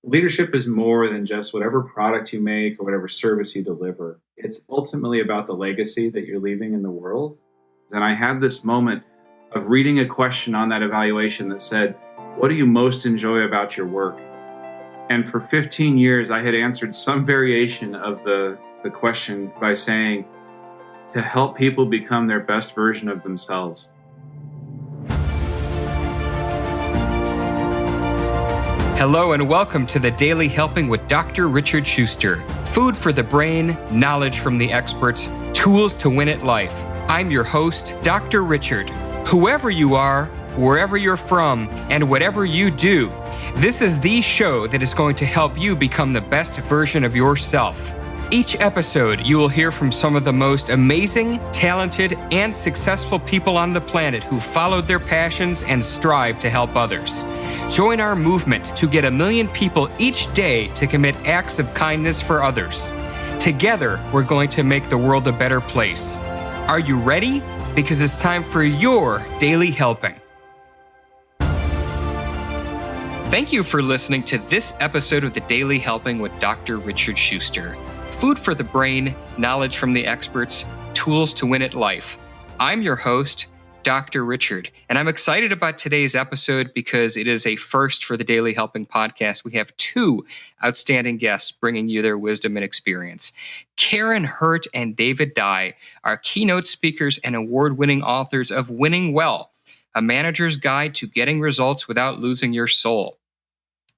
Leadership is more than just whatever product you make or whatever service you deliver. It's ultimately about the legacy that you're leaving in the world. And I had this moment of reading a question on that evaluation that said, "What do you most enjoy about your work?" And for 15 years, I had answered some variation of the question by saying, "To help people become their best version of themselves." Hello and welcome to the Daily Helping with Dr. Richard Schuster. Food for the brain, knowledge from the experts, tools to win at life. I'm your host, Dr. Richard. Whoever you are, wherever you're from, and whatever you do, this is the show that is going to help you become the best version of yourself. Each episode, you will hear from some of the most amazing, talented, and successful people on the planet who followed their passions and strive to help others. Join our movement to get 1 million people each day to commit acts of kindness for others. Together, we're going to make the world a better place. Are you ready? Because it's time for your Daily Helping. Thank you for listening to this episode of the Daily Helping with Dr. Richard Schuster. Food for the brain, knowledge from the experts, tools to win at life. I'm your host, Dr. Richard, and I'm excited about today's episode because it is a first for the Daily Helping podcast. We have 2 outstanding guests bringing you their wisdom and experience. Karin and David are keynote speakers and award-winning authors of Winning Well, A Manager's Guide to Getting Results Without Losing Your Soul.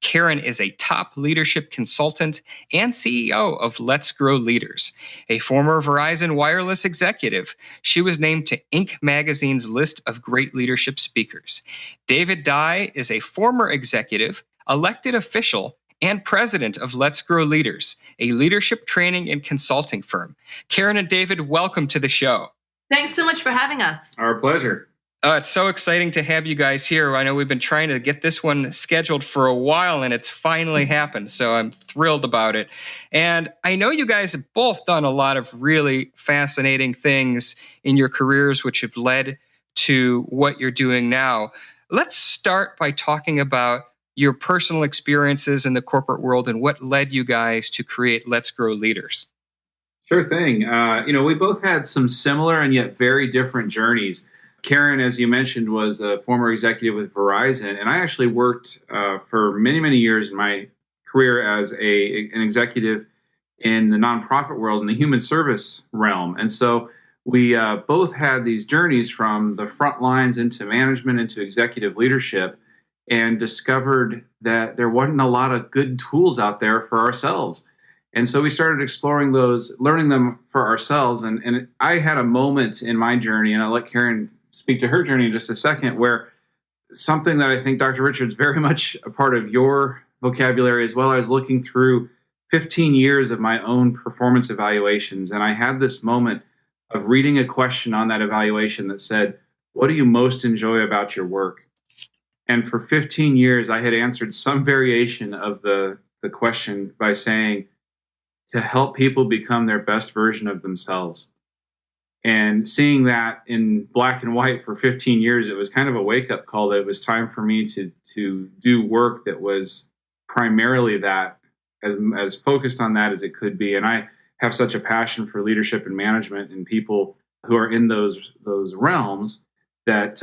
Karin is a top leadership consultant and CEO of Let's Grow Leaders. A former Verizon wireless executive, she was named to Inc. magazine's list of great leadership speakers. David is a former executive, elected official, and president of Let's Grow Leaders, a leadership training and consulting firm. Karin and David, welcome to the show. Thanks so much for having us. Our pleasure. It's so exciting to have you guys here. I know we've been trying to get this one scheduled for a while, and it's finally happened, so I'm thrilled about it. And I know you guys have both done a lot of really fascinating things in your careers, which have led to what you're doing now. Let's start by talking about your personal experiences in the corporate world and what led you guys to create Let's Grow Leaders. Sure thing. We both had some similar and yet very different journeys. Karin, as you mentioned, was a former executive with Verizon, and I actually worked for many, many years in my career as an executive in the nonprofit world, in the human service realm. And so we both had these journeys from the front lines into management, into executive leadership, and discovered that there wasn't a lot of good tools out there for ourselves. And so we started exploring those, learning them for ourselves. And I had a moment in my journey, and I'll let Karin speak to her journey in just a second, where something that I think, Dr. Richard's very much a part of your vocabulary as well. I was looking through 15 years of my own performance evaluations, and I had this moment of reading a question on that evaluation that said, "What do you most enjoy about your work?" And for 15 years, I had answered some variation of the question by saying, "To help people become their best version of themselves." And seeing that in black and white for 15 years, it was kind of a wake-up call that it was time for me to do work that was primarily that, as focused on that as it could be. And I have such a passion for leadership and management and people who are in those realms that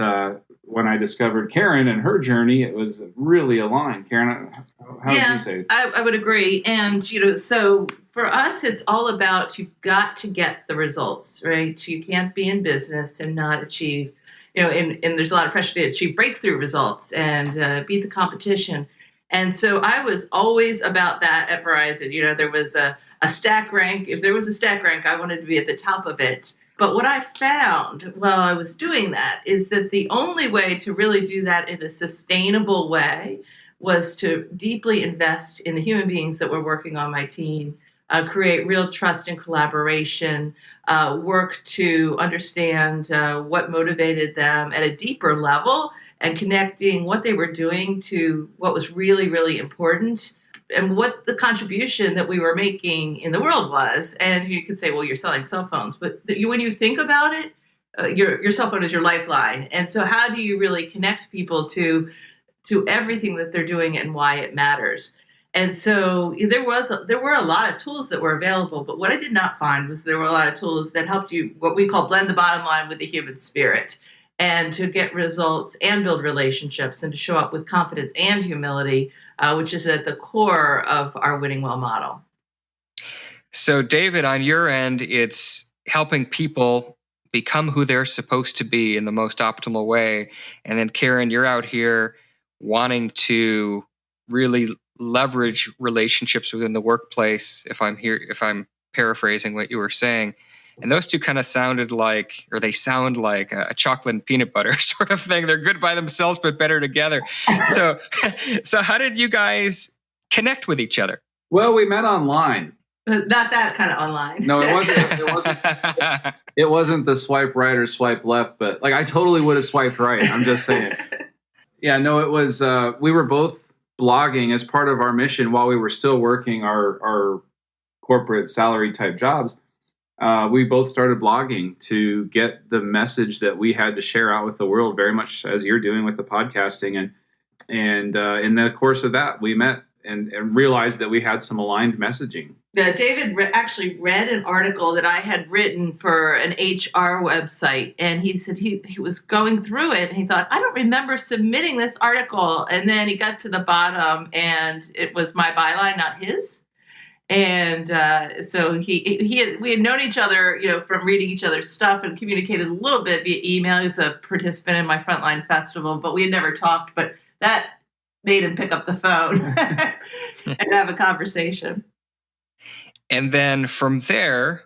when I discovered Karin and her journey, it was really aligned. Karin, how did you say? I would agree. And, so for us, it's all about, you've got to get the results, right? You can't be in business and not achieve, and there's a lot of pressure to achieve breakthrough results and beat the competition. And so I was always about that at Verizon. There was a stack rank. If there was a stack rank, I wanted to be at the top of it. But what I found while I was doing that is that the only way to really do that in a sustainable way was to deeply invest in the human beings that were working on my team, create real trust and collaboration, work to understand what motivated them at a deeper level, and connecting what they were doing to what was really, really important, and what the contribution that we were making in the world was. And you could say, well, you're selling cell phones, but when you think about it, your cell phone is your lifeline. And so how do you really connect people to everything that they're doing and why it matters? And so there were a lot of tools that were available, but what I did not find was there were a lot of tools that helped you, what we call blend the bottom line with the human spirit, and to get results and build relationships and to show up with confidence and humility, which is at the core of our winning well model. So, David, on your end, it's helping people become who they're supposed to be in the most optimal way. And then, Karin, you're out here wanting to really leverage relationships within the workplace, if I'm paraphrasing what you were saying. And those two kind of sound like a chocolate and peanut butter sort of thing. They're good by themselves, but better together. So how did you guys connect with each other? Well, we met online. Not that kind of online. No, it wasn't. It wasn't the swipe right or swipe left, but like I totally would have swiped right. I'm just saying. Yeah, no, it was. We were both blogging as part of our mission while we were still working our corporate salary type jobs. We both started blogging to get the message that we had to share out with the world, very much as you're doing with the podcasting. And in the course of that, we met and realized that we had some aligned messaging. Yeah, David actually read an article that I had written for an HR website, and he said he was going through it, and he thought, I don't remember submitting this article. And then he got to the bottom, and it was my byline, not his. And so we had known each other, from reading each other's stuff and communicated a little bit via email. He was a participant in my Frontline Festival, but we had never talked. But that made him pick up the phone and have a conversation. And then from there,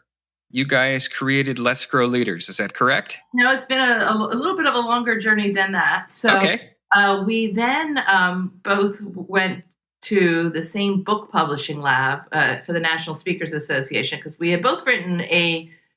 you guys created Let's Grow Leaders. Is that correct? No, it's been a little bit of a longer journey than that. So okay. We then both went to the same book publishing lab for the National Speakers Association, because we had both written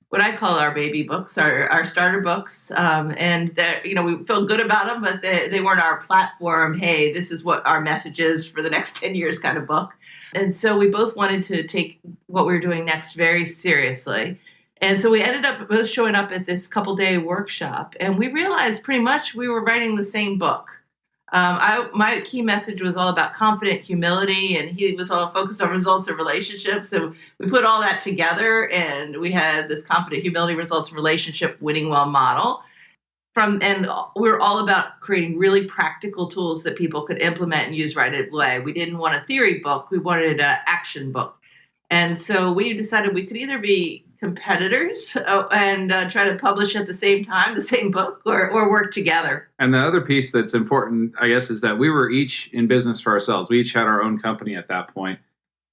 what I call our baby books, our starter books, and that we feel good about them, but they weren't our platform. Hey, this is what our message is for the next 10 years kind of book. And so we both wanted to take what we were doing next very seriously. And so we ended up both showing up at this couple-day workshop, and we realized pretty much we were writing the same book. My key message was all about confident humility, and he was all focused on results and relationships. So we put all that together, and we had this confident humility, results, relationship, winning well model. And we were all about creating really practical tools that people could implement and use right away. We didn't want a theory book. We wanted an action book. And so we decided we could either be competitors and try to publish at the same time, the same book, or work together. And the other piece that's important, I guess, is that we were each in business for ourselves. We each had our own company at that point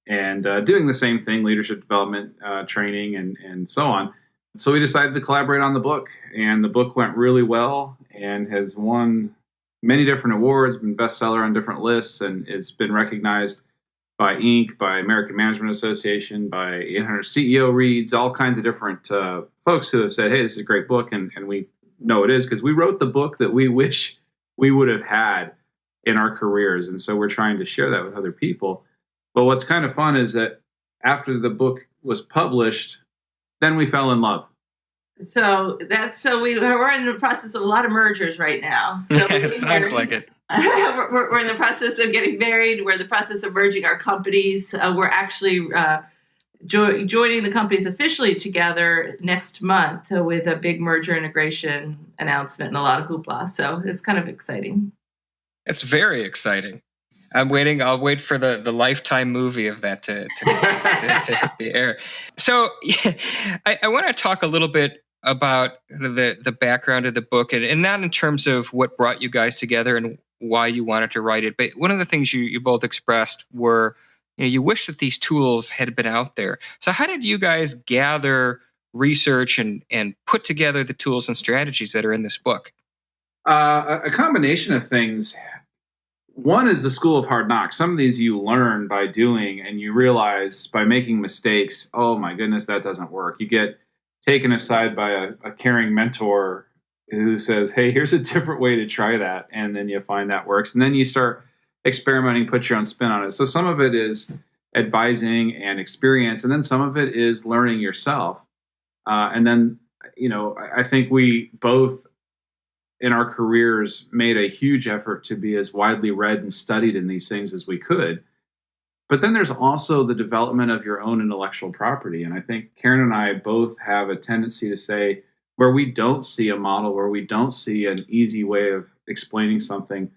and doing the same thing, leadership development, training, and so on. So we decided to collaborate on the book, and the book went really well and has won many different awards, been bestseller on different lists, and it's been recognized by Inc., by American Management Association, by 800 CEO Reads, all kinds of different folks who have said, hey, this is a great book, and we know it is because we wrote the book that we wish we would have had in our careers, and so we're trying to share that with other people. But what's kind of fun is that after the book was published, then we fell in love. So we're in the process of a lot of mergers right now. So it sounds like it. We're in the process of getting married. We're in the process of merging our companies. We're actually joining the companies officially together next month with a big merger integration announcement and a lot of hoopla. So it's kind of exciting. It's very exciting. I'm waiting. I'll wait for the Lifetime movie of that to hit the air. So I want to talk a little bit about the background of the book, and not in terms of what brought you guys together and why you wanted to write it. But one of the things you both expressed were, you wish that these tools had been out there. So how did you guys gather research and put together the tools and strategies that are in this book? A combination of things. One is the school of hard knocks. Some of these you learn by doing, and you realize by making mistakes, oh my goodness, that doesn't work. You get taken aside by a caring mentor who says, hey, here's a different way to try that. And then you find that works. And then you start experimenting, put your own spin on it. So some of it is advising and experience. And then some of it is learning yourself. And then, I think we both in our careers made a huge effort to be as widely read and studied in these things as we could. But then there's also the development of your own intellectual property. And I think Karen and I both have a tendency to say, where we don't see a model, where we don't see an easy way of explaining something,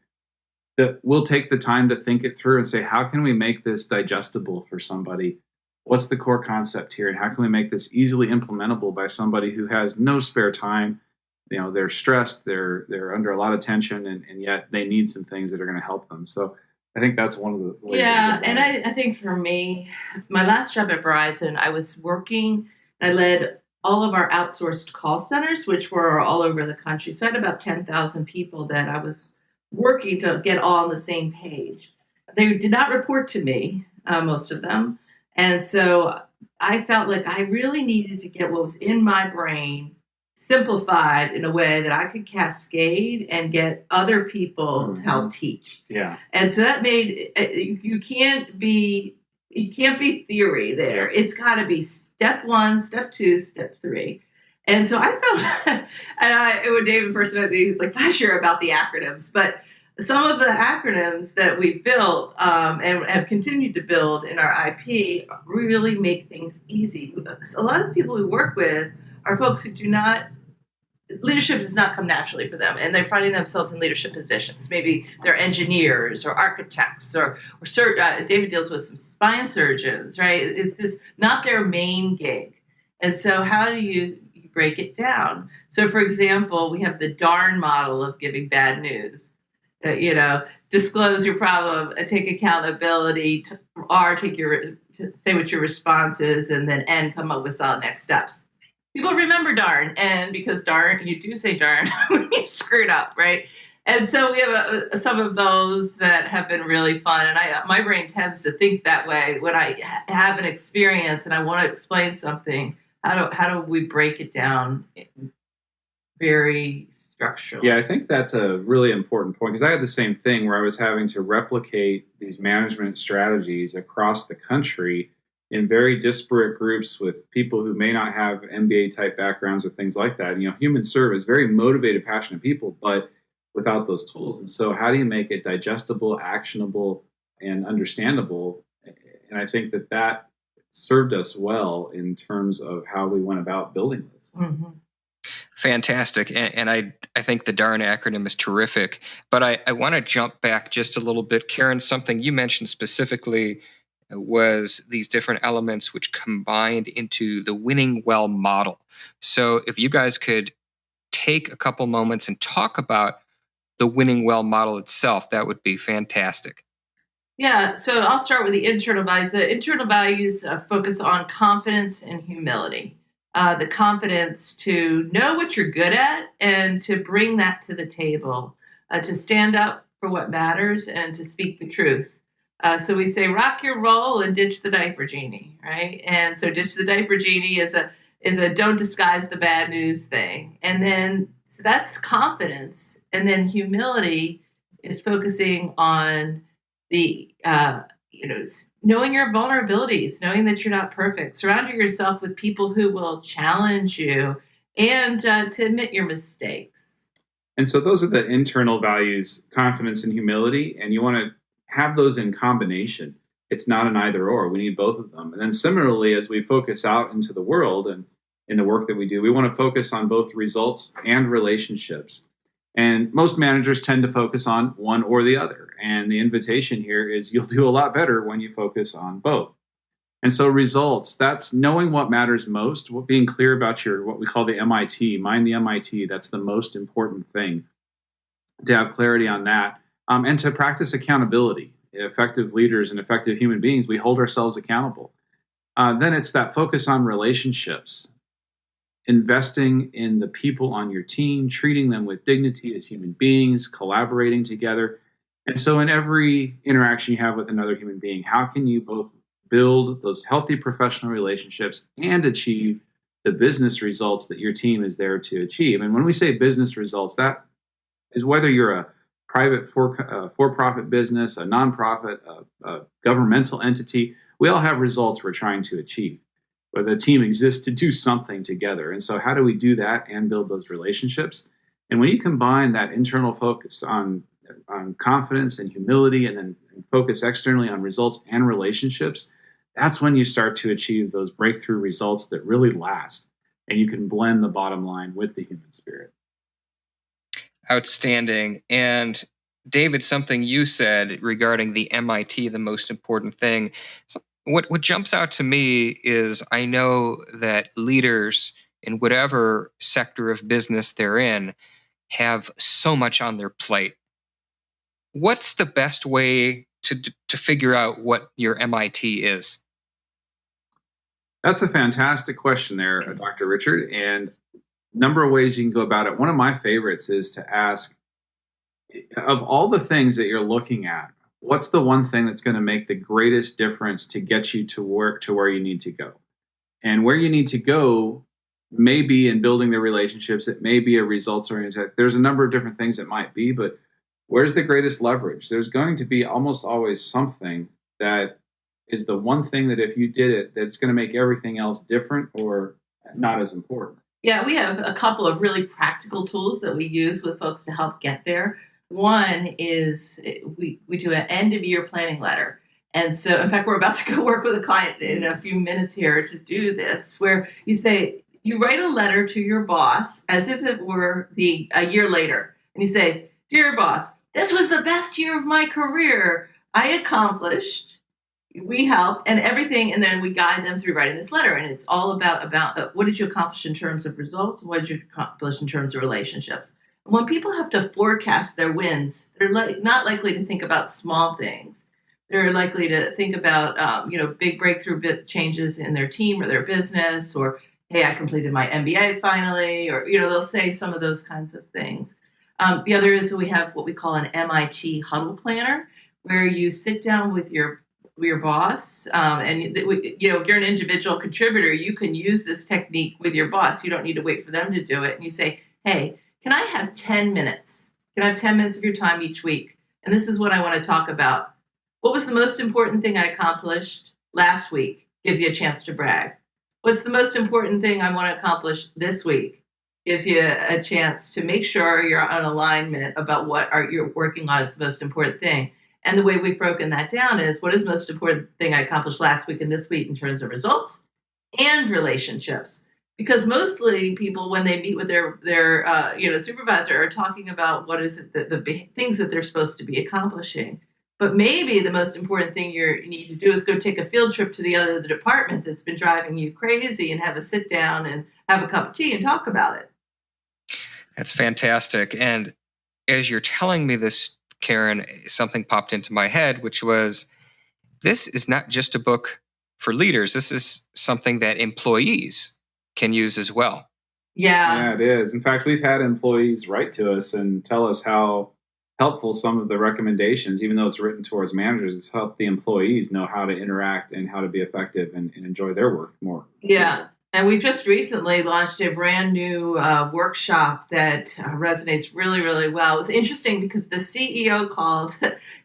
that we'll take the time to think it through and say, how can we make this digestible for somebody? What's the core concept here? And how can we make this easily implementable by somebody who has no spare time? They're stressed, they're under a lot of tension, and yet they need some things that are going to help them. So I think that's one of the ways. Yeah, and I think for me, my last job at Verizon, I was working, I led all of our outsourced call centers, which were all over the country. So I had about 10,000 people that I was working to get all on the same page. They did not report to me, most of them. And so I felt like I really needed to get what was in my brain simplified in a way that I could cascade and get other people to help teach. Yeah. And so that made you can't be theory there. It's got to be step 1, step 2, step 3. And so I felt, when David first met me, he was like, "I'm sure about the acronyms," but some of the acronyms that we've built and have continued to build in our IP really make things easy. A lot of the people we work with are folks who leadership does not come naturally for them, and they're finding themselves in leadership positions. Maybe they're engineers or architects or David deals with some spine surgeons, right? It's just not their main gig. And so how do you break it down? So for example, we have the DARN model of giving bad news. Disclose your problem, take accountability, say what your response is, and then come up with solid next steps. People remember darn, and because darn, you do say darn when you screwed up, right? And so we have some of those that have been really fun, and my brain tends to think that way when I have an experience and I want to explain something. How do we break it down very structurally? Yeah, I think that's a really important point, because I had the same thing where I was having to replicate these management strategies across the country in very disparate groups with people who may not have MBA type backgrounds or things like that. Human service, very motivated, passionate people, but without those tools. And so how do you make it digestible, actionable, and understandable? And I think that served us well in terms of how we went about building this. Mm-hmm. Fantastic. And I think the DARN acronym is terrific. But I want to jump back just a little bit. Karen, something you mentioned specifically was these different elements which combined into the winning well model. So if you guys could take a couple moments and talk about the winning well model itself, that would be fantastic. Yeah, so I'll start with the internal values. The internal values focus on confidence and humility. The confidence to know what you're good at and to bring that to the table, to stand up for what matters and to speak the truth. So we say, rock your role and ditch the diaper genie, right? And so ditch the diaper genie is a don't disguise the bad news thing. And then, so that's confidence. And then humility is focusing on the, knowing your vulnerabilities, knowing that you're not perfect, surrounding yourself with people who will challenge you and to admit your mistakes. And so those are the internal values, confidence and humility. And you want to have those in combination. It's not an either or. We need both of them. And then similarly, as we focus out into the world and in the work that we do, we want to focus on both results and relationships. And most managers tend to focus on one or the other. And the invitation here is you'll do a lot better when you focus on both. And so results, that's knowing what matters most, being clear about what we call the MIT, mind the MIT. That's the most important thing, to have clarity on that. And to practice accountability. Effective leaders and effective human beings, we hold ourselves accountable. Then it's that focus on relationships, investing in the people on your team, treating them with dignity as human beings, collaborating together. And so in every interaction you have with another human being, how can you both build those healthy professional relationships and achieve the business results that your team is there to achieve? And when we say business results, that is whether you're a private for-profit business, a nonprofit, a governmental entity, we all have results we're trying to achieve. But the team exists to do something together. And so how do we do that and build those relationships? And when you combine that internal focus on confidence and humility and then and focus externally on results and relationships, that's when you start to achieve those breakthrough results that really last. And you can blend the bottom line with the human spirit. Outstanding. And David, something you said regarding the MIT, the most important thing. So what jumps out to me is I know that leaders in whatever sector of business they're in have so much on their plate. What's the best way to figure out what your MIT is? That's a fantastic question there, Dr. Richard. And number of ways you can go about it. One of my favorites is to ask, of all the things that you're looking at, what's the one thing that's going to make the greatest difference to get you to work to where you need to go? And where you need to go may be in building the relationships. It may be a results oriented. There's a number of different things it might be, but where's the greatest leverage? There's going to be almost always something that is the one thing that if you did it, that's going to make everything else different or not as important. Yeah, we have a couple of really practical tools that we use with folks to help get there. One is we do an end of year planning letter. And so, in fact, we're about to go work with a client in a few minutes here to do this, where you write a letter to your boss as if it were a year later. And you say, "Dear boss, this was the best year of my career. I accomplished, we helped, and everything." And then we guide them through writing this letter. And it's all about what did you accomplish in terms of results? And what did you accomplish in terms of relationships? And when people have to forecast their wins, they're not likely to think about small things. They're likely to think about, big breakthrough changes in their team or their business, or, hey, I completed my MBA finally, or, they'll say some of those kinds of things. The other is we have what we call an MIT huddle planner, where you sit down with your boss, and if you're an individual contributor, you can use this technique with your boss. You don't need to wait for them to do it. And you say, "Hey, can I have 10 minutes? Can I have 10 minutes of your time each week? And this is what I want to talk about. What was the most important thing I accomplished last week?" Gives you a chance to brag. What's the most important thing I want to accomplish this week? Gives you a chance to make sure you're on alignment about what you're working on is the most important thing. And the way we've broken that down is, what is the most important thing I accomplished last week and this week in terms of results and relationships? Because mostly people, when they meet with their supervisor, are talking about what is it the things that they're supposed to be accomplishing. But maybe the most important thing you need to do is go take a field trip to the other department that's been driving you crazy and have a sit down and have a cup of tea and talk about it. That's fantastic. And as you're telling me this, Karin, something popped into my head, which was, this is not just a book for leaders. This is something that employees can use as well. Yeah, it is. In fact, we've had employees write to us and tell us how helpful some of the recommendations, even though it's written towards managers, it's helped the employees know how to interact and how to be effective and enjoy their work more. Yeah. And we just recently launched a brand new workshop that resonates really, really well. It was interesting because the CEO called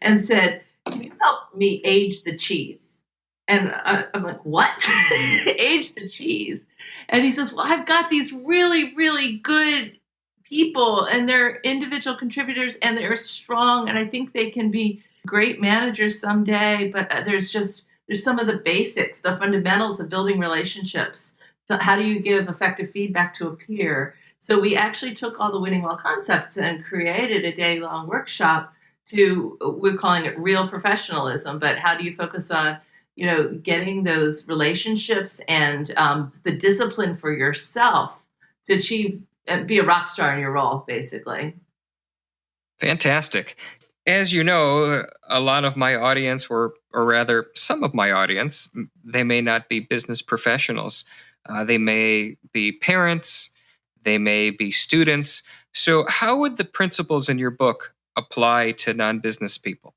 and said, "Can you help me age the cheese?" And I'm like, "What?" Age the cheese? And he says, "Well, I've got these really, really good people, and they're individual contributors, and they're strong, and I think they can be great managers someday, but there's some of the basics, the fundamentals of building relationships. How do you give effective feedback to a peer?" So we actually took all the winning well concepts and created a day-long workshop we're calling it real professionalism, but how do you focus on, getting those relationships and the discipline for yourself to achieve and be a rock star in your role, basically. Fantastic. As you know, a lot of my audience, or rather some of my audience, they may not be business professionals. They may be parents. They may be students. So how would the principles in your book apply to non-business people?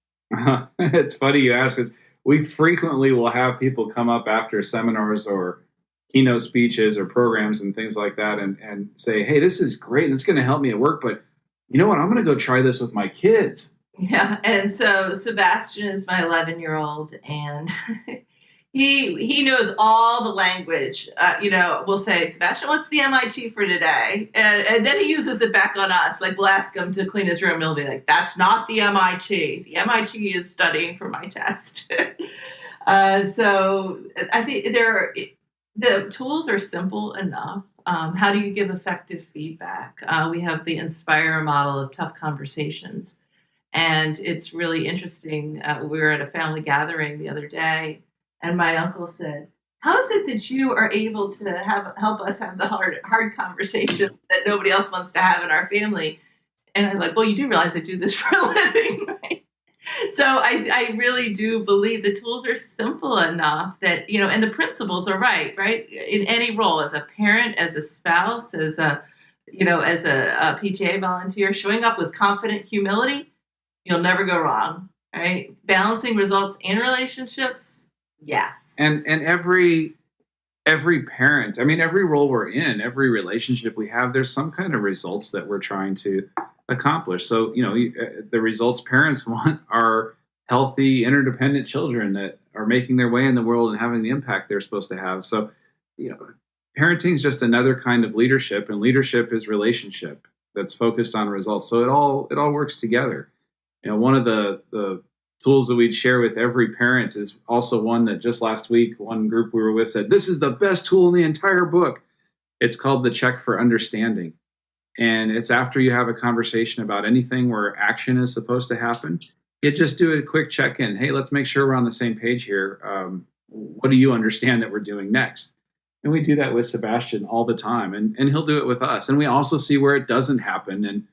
It's funny you ask this. We frequently will have people come up after seminars or keynote speeches or programs and things like that and say, "Hey, this is great and it's going to help me at work, but you know what? I'm going to go try this with my kids." Yeah. And so Sebastian is my 11-year-old, and He knows all the language. We'll say, Sebastian, what's the MIT for today? And then he uses it back on us. Like, we'll ask him to clean his room, and he'll be like, that's not the MIT. The MIT is studying for my test. So I think the tools are simple enough. How do you give effective feedback? We have the Inspire model of tough conversations. And it's really interesting. We were at a family gathering the other day, and my uncle said, how is it that you are able to help us have the hard conversations that nobody else wants to have in our family? And I'm like, well, you do realize I do this for a living, right? So I really do believe the tools are simple enough that, and the principles are right? In any role, as a parent, as a spouse, as a PTA volunteer, showing up with confident humility, you'll never go wrong, right? Balancing results and relationships, yes. And every parent, I mean, every role we're in, every relationship we have, there's some kind of results that we're trying to accomplish. So, the results parents want are healthy, interdependent children that are making their way in the world and having the impact they're supposed to have. So, parenting is just another kind of leadership, and leadership is relationship that's focused on results. So it all works together. One of the tools that we'd share with every parent is also one that just last week, one group we were with said, this is the best tool in the entire book. It's called the check for understanding. And it's after you have a conversation about anything where action is supposed to happen, you just do a quick check-in. Hey, let's make sure we're on the same page here. What do you understand that we're doing next? And we do that with Sebastian all the time, and he'll do it with us. And we also see where it doesn't happen. And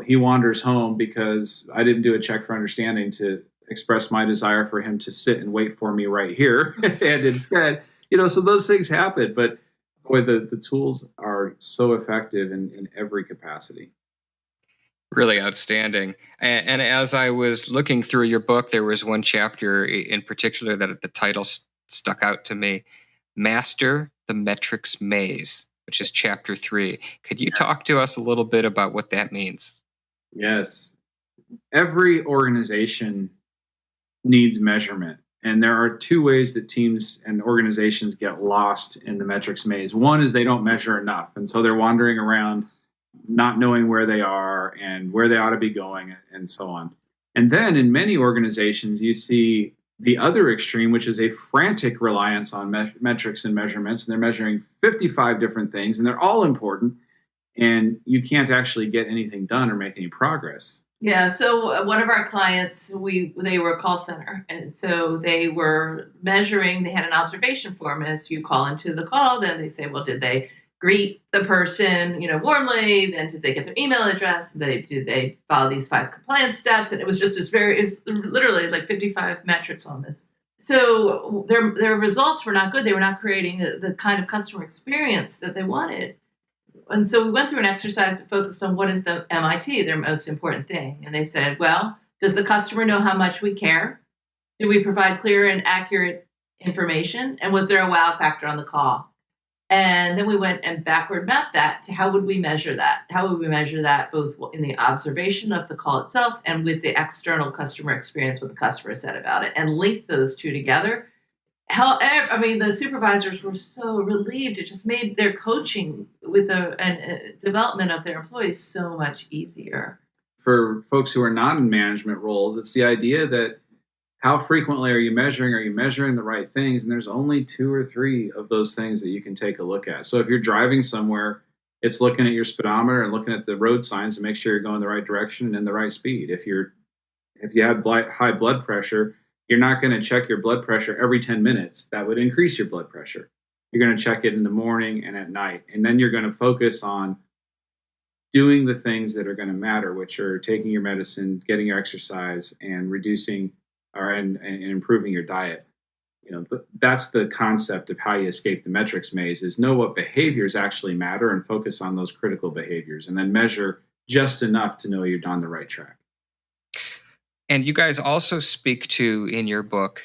he wanders home because I didn't do a check for understanding to express my desire for him to sit and wait for me right here. And instead, so those things happen. But boy, the tools are so effective in every capacity. Really outstanding. And as I was looking through your book, there was one chapter in particular that the title stuck out to me, Master the Metrics Maze, which is chapter 3. Could you talk to us a little bit about what that means? Yes. Every organization needs measurement. And there are two ways that teams and organizations get lost in the metrics maze. One is they don't measure enough. And so they're wandering around not knowing where they are and where they ought to be going and so on. And then in many organizations, you see the other extreme, which is a frantic reliance on metrics and measurements. And they're measuring 55 different things, and they're all important. And you can't actually get anything done or make any progress. Yeah, so one of our clients, they were a call center, and so they were measuring. They had an observation form. As you call into the call, then they say, well, did they greet the person, warmly? Then did they get their email address? Did they follow these 5 compliance steps? And it was just it was literally like 55 metrics on this. So their results were not good. They were not creating the kind of customer experience that they wanted. And so we went through an exercise that focused on what is the MIT, their most important thing. And they said, well, does the customer know how much we care? Do we provide clear and accurate information? And was there a wow factor on the call? And then we went and backward mapped that to how would we measure that? How would we measure that both in the observation of the call itself and with the external customer experience, what the customer said about it, and link those two together? The supervisors were so relieved. It just made their coaching with and development of their employees so much easier. For folks who are not in management roles, it's the idea that how frequently are you measuring? Are you measuring the right things? And there's only 2 or 3 of those things that you can take a look at. So if you're driving somewhere, it's looking at your speedometer and looking at the road signs to make sure you're going the right direction and in the right speed. If you have high blood pressure, you're not going to check your blood pressure every 10 minutes. That would increase your blood pressure. You're going to check it in the morning and at night. And then you're going to focus on doing the things that are going to matter, which are taking your medicine, getting your exercise, and reducing and improving your diet. That's the concept of how you escape the metrics maze, is know what behaviors actually matter and focus on those critical behaviors, and then measure just enough to know you're on the right track. And you guys also speak to, in your book,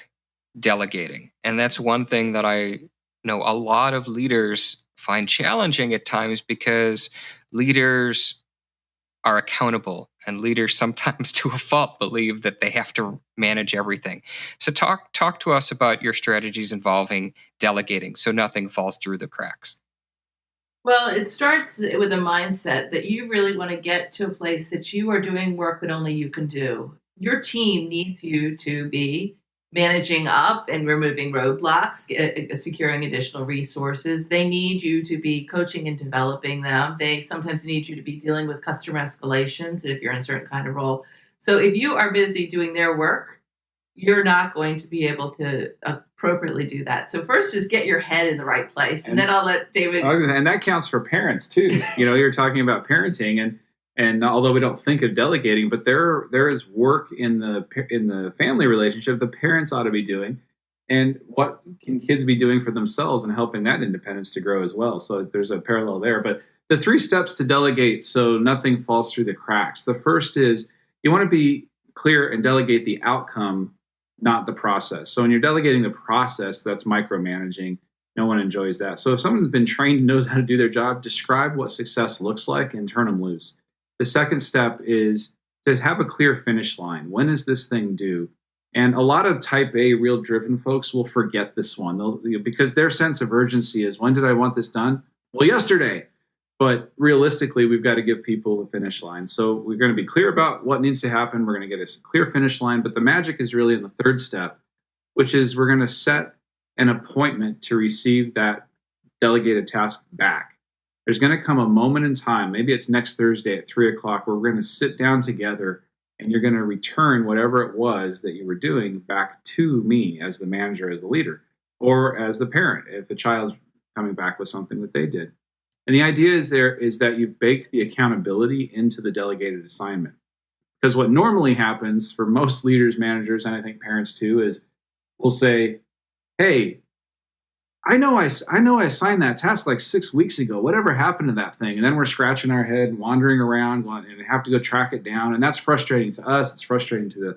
delegating. And that's one thing that I know a lot of leaders find challenging at times, because leaders are accountable, and leaders sometimes to a fault believe that they have to manage everything. So talk to us about your strategies involving delegating so nothing falls through the cracks. Well, it starts with a mindset that you really want to get to a place that you are doing work that only you can do. Your team needs you to be managing up and removing roadblocks, securing additional resources. They need you to be coaching and developing them. They sometimes need you to be dealing with customer escalations if you're in a certain kind of role. So if you are busy doing their work, you're not going to be able to appropriately do that. So first, just get your head in the right place, and then I'll let David. And that counts for parents too. You're talking about parenting, and although we don't think of delegating, but there is work in the family relationship the parents ought to be doing, and what can kids be doing for themselves and helping that independence to grow as well. So there's a parallel there. But the 3 steps to delegate so nothing falls through the cracks. The first is you want to be clear and delegate the outcome, not the process. So when you're delegating the process, that's micromanaging. No one enjoys that. So if someone's been trained and knows how to do their job, describe what success looks like and turn them loose. The second step is to have a clear finish line. When is this thing due? And a lot of type A, real driven folks will forget this one because their sense of urgency is, when did I want this done? Well, yesterday. But realistically, we've got to give people a finish line. So we're going to be clear about what needs to happen. We're going to get a clear finish line. But the magic is really in the third step, which is we're going to set an appointment to receive that delegated task back. There's going to come a moment in time, maybe it's next Thursday at 3:00, where we're going to sit down together and you're going to return whatever it was that you were doing back to me as the manager, as the leader, or as the parent, if the child's coming back with something that they did. And the idea is that you've baked the accountability into the delegated assignment. Because what normally happens for most leaders, managers, and I think parents too, is we'll say, hey, I know I assigned that task like 6 weeks ago. Whatever happened to that thing? And then we're scratching our head, wandering around, and have to go track it down. And that's frustrating to us. It's frustrating to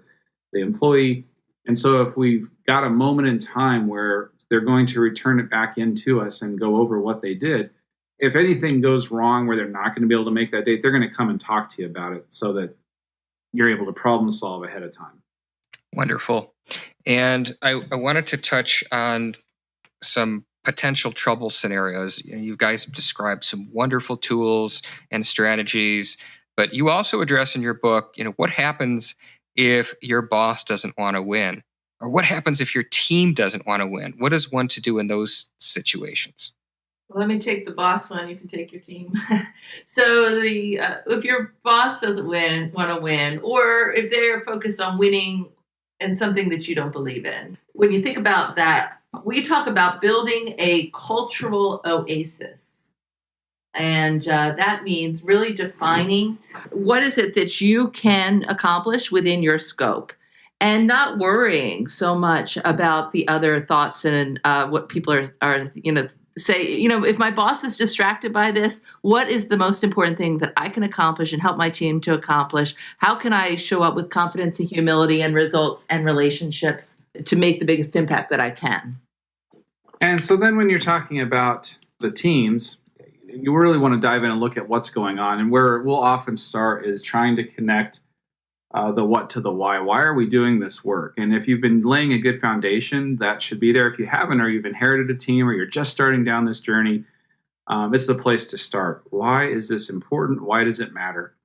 the employee. And so if we've got a moment in time where they're going to return it back into us and go over what they did, if anything goes wrong where they're not going to be able to make that date, they're going to come and talk to you about it so that you're able to problem solve ahead of time. Wonderful. And I wanted to touch on some potential trouble scenarios. You guys have described some wonderful tools and strategies, but you also address in your book, what happens if your boss doesn't want to win? Or what happens if your team doesn't want to win? What is one to do in those situations? Let me take the boss one. You can take your team. So if your boss doesn't want to win, or if they're focused on winning and something that you don't believe in, when you think about that, we talk about building a cultural oasis. And that means really defining what is it that you can accomplish within your scope, and not worrying so much about the other thoughts and what people are say, if my boss is distracted by this, what is the most important thing that I can accomplish and help my team to accomplish? How can I show up with confidence and humility and results and relationships to make the biggest impact that I can? And so then when you're talking about the teams, you really want to dive in and look at what's going on. And where we'll often start is trying to connect the what to the why. Why are we doing this work? And if you've been laying a good foundation, that should be there. If you haven't, or you've inherited a team, or you're just starting down this journey, it's the place to start. Why is this important? Why does it matter?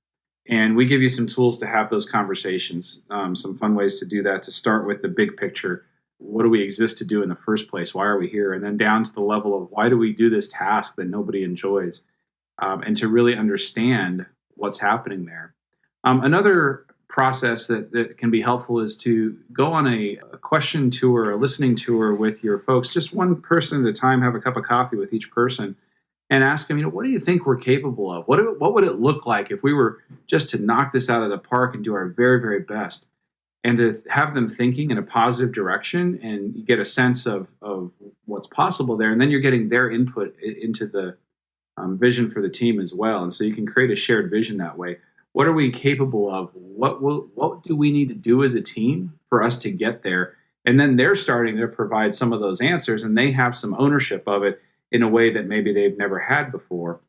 And we give you some tools to have those conversations, some fun ways to do that, to start with the big picture. What do we exist to do in the first place? Why are we here? And then down to the level of why do we do this task that nobody enjoys? And to really understand what's happening there. Another process that can be helpful is to go on a question tour, a listening tour with your folks, just one person at a time, have a cup of coffee with each person and ask them, what do you think we're capable of? What would it look like if we were just to knock this out of the park and do our very, very best? And to have them thinking in a positive direction, and you get a sense of what's possible there. And then you're getting their input into the vision for the team as well. And so you can create a shared vision that way. What are we capable of? What do we need to do as a team for us to get there? And then they're starting to provide some of those answers, and they have some ownership of it in a way that maybe they've never had before.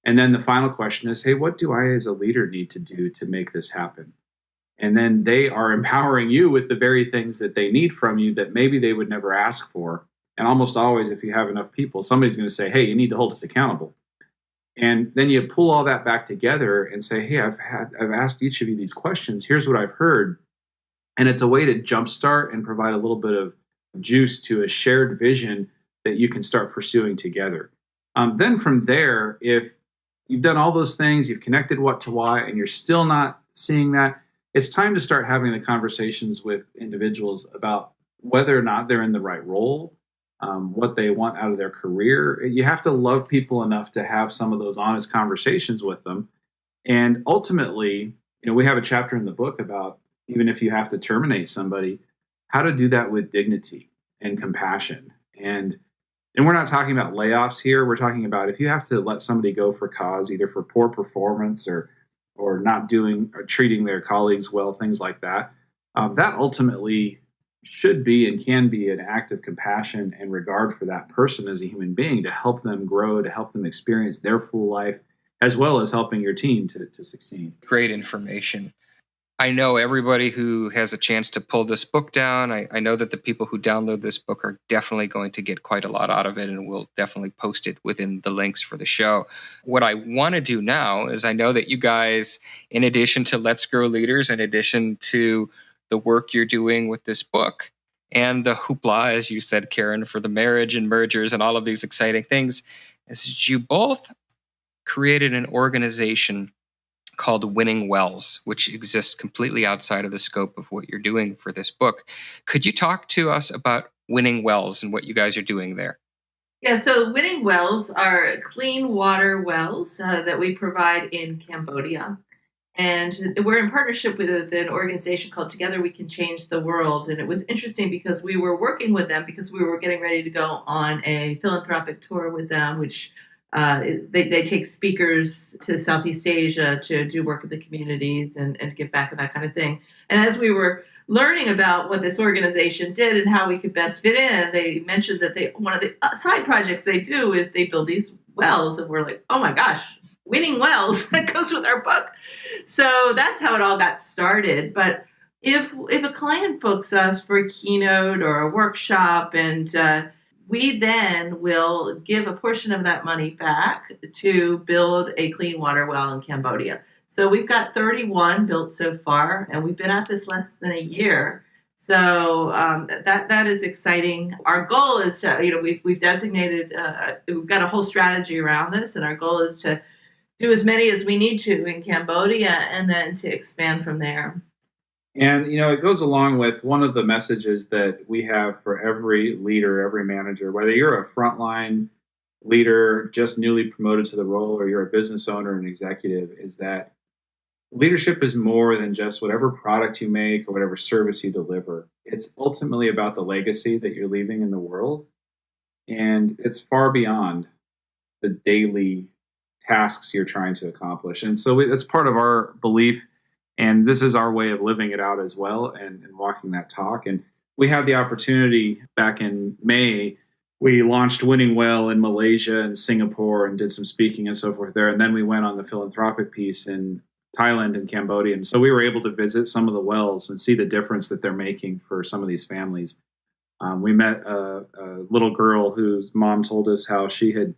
And then the final question is, hey, what do I as a leader need to do to make this happen? And then they are empowering you with the very things that they need from you that maybe they would never ask for. And almost always, if you have enough people, somebody's going to say, hey, you need to hold us accountable. And then you pull all that back together and say, hey, I've asked each of you these questions. Here's what I've heard. And it's a way to jumpstart and provide a little bit of juice to a shared vision that you can start pursuing together. Then from there, if you've done all those things, you've connected what to why, and you're still not seeing that, it's time to start having the conversations with individuals about whether or not they're in the right role, what they want out of their career. You have to love people enough to have some of those honest conversations with them. And ultimately, we have a chapter in the book about even if you have to terminate somebody, how to do that with dignity and compassion. And we're not talking about layoffs here. We're talking about if you have to let somebody go for cause, either for poor performance or not doing or treating their colleagues well, things like that. That ultimately should be and can be an act of compassion and regard for that person as a human being to help them grow, to help them experience their full life, as well as helping your team to succeed. Great information. I know everybody who has a chance to pull this book down. I know that the people who download this book are definitely going to get quite a lot out of it, and we'll definitely post it within the links for the show. What I want to do now is I know that you guys, in addition to Let's Grow Leaders, in addition to the work you're doing with this book and the hoopla, as you said, Karin, for the marriage and mergers and all of these exciting things, is you both created an organization called Winning Wells, which exists completely outside of the scope of what you're doing for this book. Could you talk to us about Winning Wells and what you guys are doing there? Yeah, so Winning Wells are clean water wells that we provide in Cambodia. And we're in partnership with an organization called Together We Can Change the World. And it was interesting because we were working with them because we were getting ready to go on a philanthropic tour with them, which they take speakers to Southeast Asia to do work with the communities and give back and that kind of thing. And as we were learning about what this organization did and how we could best fit in, they mentioned that one of the side projects they do is they build these wells. And we're like, oh my gosh, Winning Wells, that goes with our book. So that's how it all got started. But if a client books us for a keynote or a workshop, and we then will give a portion of that money back to build a clean water well in Cambodia. So we've got 31 built so far, and we've been at this less than a year. So that is exciting. Our goal is to, we've designated, we've got a whole strategy around this, and our goal is to do as many as we need to in Cambodia and then to expand from there. And, it goes along with one of the messages that we have for every leader, every manager, whether you're a frontline leader just newly promoted to the role or you're a business owner and executive, is that leadership is more than just whatever product you make or whatever service you deliver. It's ultimately about the legacy that you're leaving in the world. And it's far beyond the daily tasks you're trying to accomplish. And so that's part of our belief. And this is our way of living it out as well and walking that talk. And we had the opportunity back in May. We launched Winning Well in Malaysia and Singapore and did some speaking and so forth there. And then we went on the philanthropic piece in Thailand and Cambodia. And so we were able to visit some of the wells and see the difference that they're making for some of these families. We met a little girl whose mom told us how she had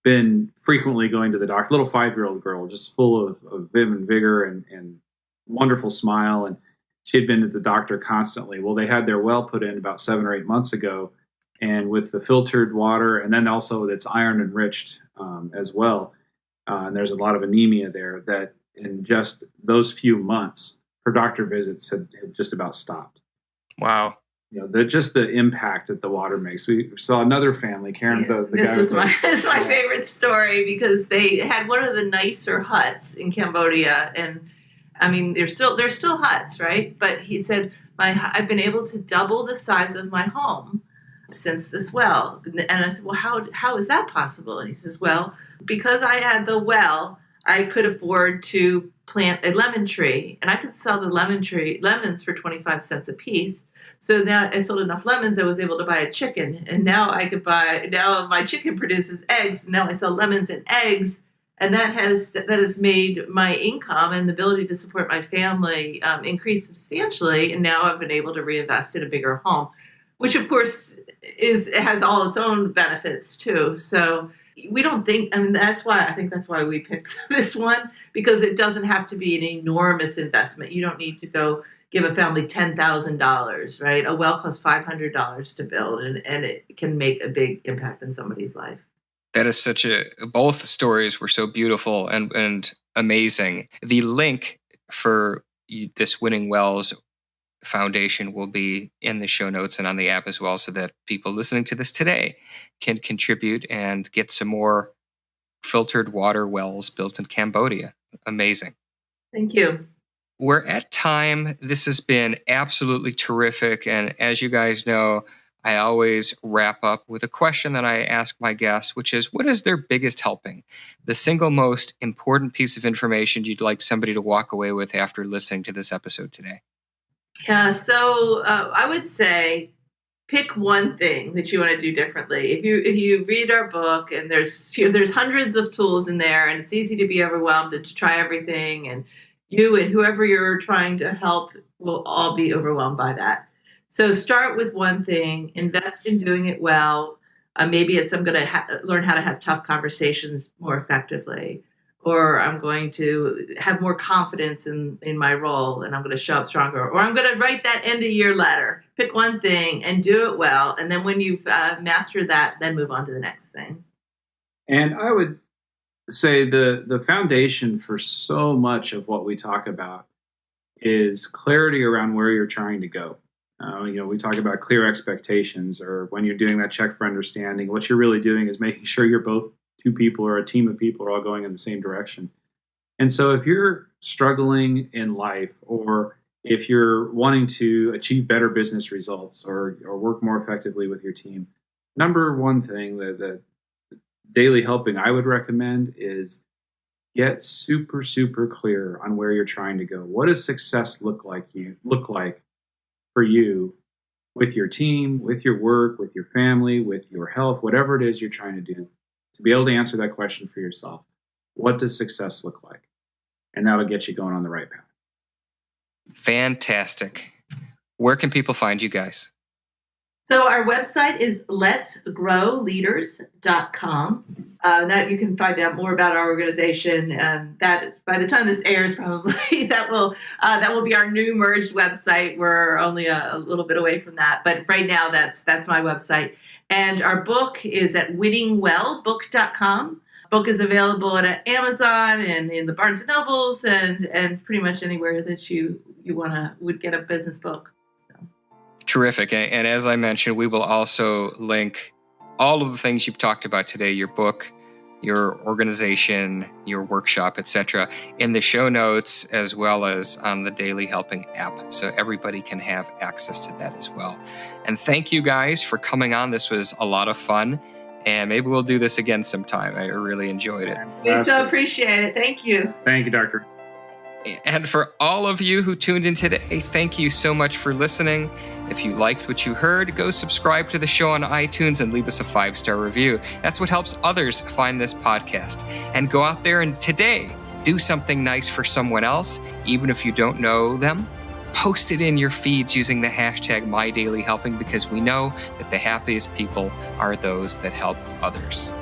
been frequently going to the doctor, little 5-year-old girl, just full of vim and vigor and wonderful smile. And she had been to the doctor constantly. Well, they had their well put in about 7 or 8 months ago. And with the filtered water, and then also it's iron enriched as well. And there's a lot of anemia there that in just those few months, her doctor visits had just about stopped. Wow. Just the impact that the water makes. We saw another family, Karin. Yeah, this is my favorite story because they had one of the nicer huts in Cambodia, and I mean they're still huts, right? But he said, I've been able to double the size of my home since this well. And I said, well, how is that possible? And he says, well, because I had the well, I could afford to plant a lemon tree, and I could sell the lemons for 25 cents a piece. So now I sold enough lemons, I was able to buy a chicken. And now now my chicken produces eggs. Now I sell lemons and eggs And that has made my income and the ability to support my family increase substantially. And now I've been able to reinvest in a bigger home, which of course has all its own benefits too. So we don't think, I mean, that's why we picked this one, because it doesn't have to be an enormous investment. You don't need to go give a family $10,000, right? A well costs $500 to build, and it can make a big impact in somebody's life. That is both stories were so beautiful and amazing. The link for this Winning Wells Foundation will be in the show notes and on the app as well, so that people listening to this today can contribute and get some more filtered water wells built in Cambodia. Amazing. Thank you. We're at time. This has been absolutely terrific. And as you guys know, I always wrap up with a question that I ask my guests, which is, what is their biggest helping? The single most important piece of information you'd like somebody to walk away with after listening to this episode today? Yeah, so I would say pick one thing that you want to do differently. If you read our book, and there's hundreds of tools in there, and it's easy to be overwhelmed and to try everything, and you and whoever you're trying to help will all be overwhelmed by that. So start with one thing, invest in doing it well. Maybe it's I'm going to learn how to have tough conversations more effectively, or I'm going to have more confidence in my role, and I'm going to show up stronger, or I'm going to write that end of year letter. Pick one thing and do it well. And then when you've mastered that, then move on to the next thing. And I would say the foundation for so much of what we talk about is clarity around where you're trying to go. We talk about clear expectations, or when you're doing that check for understanding, what you're really doing is making sure you're both two people or a team of people are all going in the same direction. And so if you're struggling in life, or if you're wanting to achieve better business results or work more effectively with your team, number one thing that daily helping I would recommend is get super, super clear on where you're trying to go. What does success look like for you with your team, with your work, with your family, with your health, whatever it is you're trying to do, to be able to answer that question for yourself. What does success look like? And that'll get you going on the right path. Fantastic. Where can people find you guys? So our website is letsgrowleaders.com. That you can find out more about our organization, and that by the time this airs, probably that will be our new merged website. We're only a little bit away from that, but right now that's my website. And our book is at winningwellbook.com. Book is available at Amazon and in the Barnes and Nobles and pretty much anywhere that you would get a business book. Terrific. And as I mentioned, we will also link all of the things you've talked about today, your book, your organization, your workshop, etc., in the show notes, as well as on the Daily Helping app, so everybody can have access to that as well. And thank you guys for coming on. This was a lot of fun, and maybe we'll do this again sometime. I really enjoyed it. We so appreciate it. Thank you. Thank you, Doctor. And for all of you who tuned in today, thank you so much for listening. If you liked what you heard, go subscribe to the show on iTunes and leave us a 5-star review. That's what helps others find this podcast. And go out there and today do something nice for someone else, even if you don't know them. Post it in your feeds using the hashtag MyDailyHelping, because we know that the happiest people are those that help others.